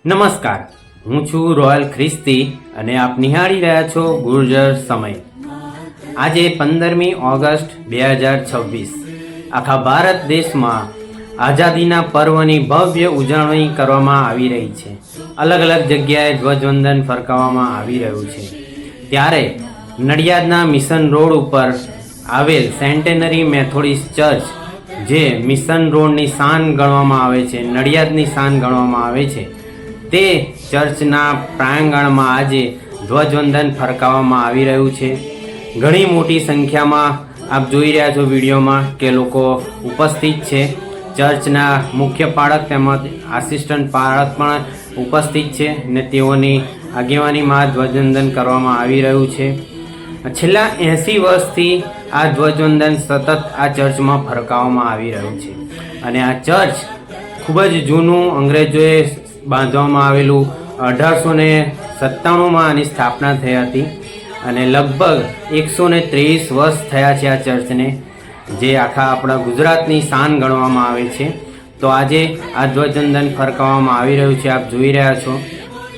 નમસ્કાર, હું છું રોયલ ખ્રિસ્તી અને આપ નિહાળી રહ્યા છો ગુર્જર સમય. આજે 15મી ઓગસ્ટ 2026 આખા ભારત દેશમાં આઝાદીના પર્વની ભવ્ય ઉજવણી કરવામાં આવી રહી છે. અલગ અલગ જગ્યાએ ધ્વજવંદન ફરકાવવામાં આવી રહ્યું છે. ત્યારે નડિયાદના મિશન રોડ ઉપર આવેલ સેન્ટેનરી મેથોડિસ્ટ ચર્ચ, જે મિશન રોડની શાન ગણવામાં આવે છે, નડિયાદની શાન ગણવામાં આવે છે, તે ચર્ચના પ્રાંગણમાં આજે ધ્વજવંદન ફરકાવવામાં આવી રહ્યું છે. ઘણી મોટી સંખ્યામાં આપ જોઈ રહ્યા છો વિડીયોમાં કે લોકો ઉપસ્થિત છે. ચર્ચના મુખ્ય પાળક તેમજ આસિસ્ટન્ટ પાળક પણ ઉપસ્થિત છે ને તેઓની આગેવાનીમાં ધ્વજવંદન કરવામાં આવી રહ્યું છે. છેલ્લા 80 વર્ષથી આ ધ્વજવંદન સતત આ ચર્ચમાં ફરકાવવામાં આવી રહ્યું છે. અને આ ચર્ચ ખૂબ જ જૂનું, અંગ્રેજોએ બાંધવામાં આવેલું 1897માં આની સ્થાપના થઈ હતી અને લગભગ 123 વર્ષ થયા છે આ ચર્ચને, જે આખા આપણા ગુજરાતની શાન ગણવામાં આવે છે. તો આજે આ ધ્વજવંદન ફરકાવવામાં આવી રહ્યું છે, આપ જોઈ રહ્યા છો.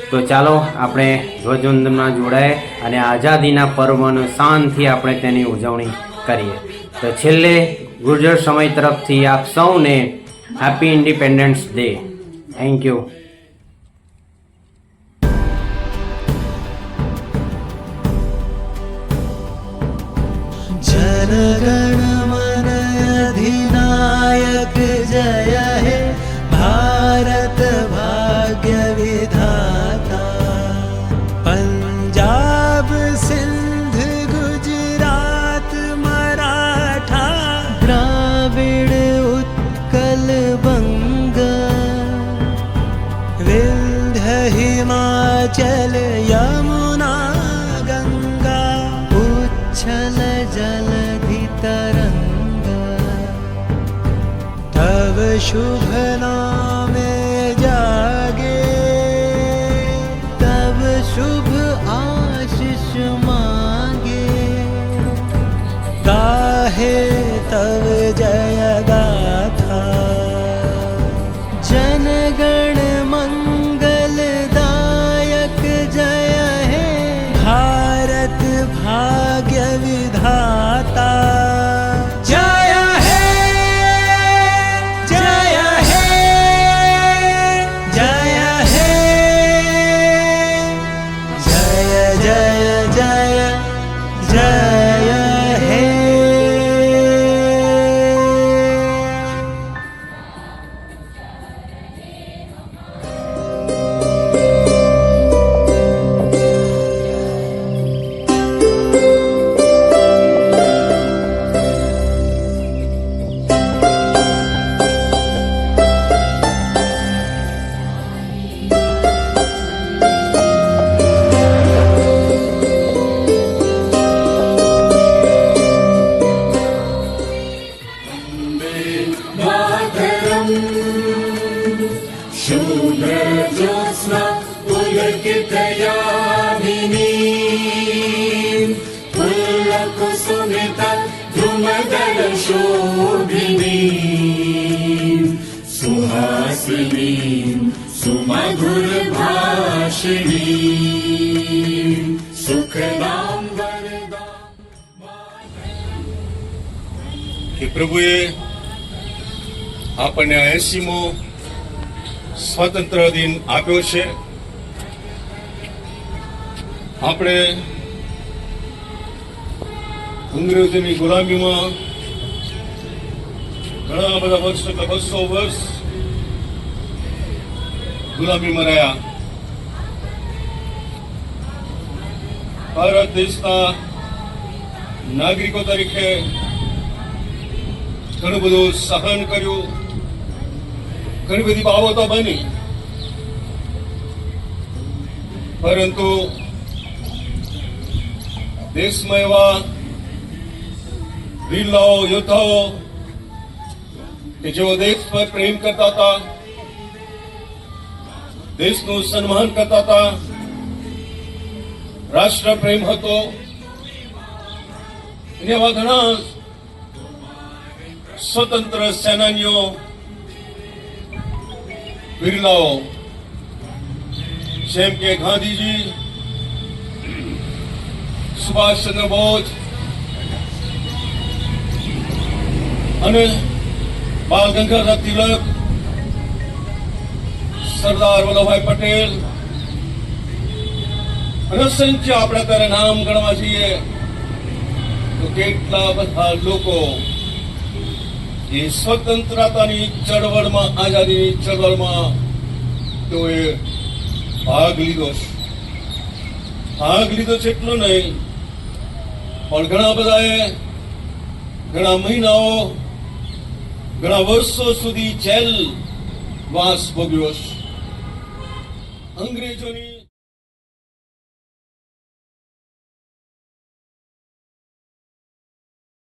તો ચાલો આપણે ધ્વજવંદનમાં જોડાય અને આઝાદીના પર્વનો શાનથી આપણે તેની ઉજવણી કરીએ. તો છેલ્લે ગુર્જર સમય તરફથી આપ સૌને happy independence day. Thank you. जनगण मन अधिनायक जय हे भारत भाग्य विधाता. पंजाब सिंध गुजरात मराठा द्राविड़ उत्कल बंग विंध्य हिमाचल यमुना गंगा उच्छल जलधि तरंग तव शुभ नामे जागे तव शुभ आशीष मांगे गाहे तव जय गाथा. जनगण मंगलदायक जय हे भारत भाग्य विधाता. जय हे जय हे जय हे जय जय जय जय हे. शूद्रज्योत्स्ना पुलकितयामिनीं पुल्लकुसुमित धूमदलशोभिनीं सुहासिनीं सुमधुरभाषिणीं सुखदां वरदां. કે પ્રભુએ આપણને 80મો સ્વતંત્ર દિન આપ્યો છે. આપણે અંગ્રેજોની ગુલામીમાં ઘણા બધા વર્ષ, 200 વર્ષ ગુલામીમાં રહ્યા. ભારત દેશના નાગરિકો તરીકે ઘણું બધું સહન કર્યું, ઘણી બધી બાબતો બની, પરંતુ દેશમાં એવા વીરલાઓ, યોદ્ધાઓ કે જેઓ દેશ પર પ્રેમ કરતા હતા, દેશનું સન્માન કરતા હતા, રાષ્ટ્ર પ્રેમ હતો, એવા ઘણા સ્વતંત્ર સેનાનીઓ, વીરલાઓ જેમ કે ગાંધીજી, સુભાષચંદ્ર બોઝ અને બાલ ગંગાધર તિલક, સરદાર વલ્લભભાઈ પટેલ અને અસંખ્ય આપણે અત્યારે નામ ગણવા જઈએ તો કેટલા બધા લોકો એ સ્વતંત્રતાની ચળવળમાં, આઝાદીની ચળવળમાં તેઓએ ભાગ લીધો છે. ભાગ લીધો છે એટલું નહીં, પણ ઘણા બધાએ ઘણા મહિનાઓ, ઘણા વર્ષો સુધી જેલ વાસ ભોગવ્યો છે. અંગ્રેજોની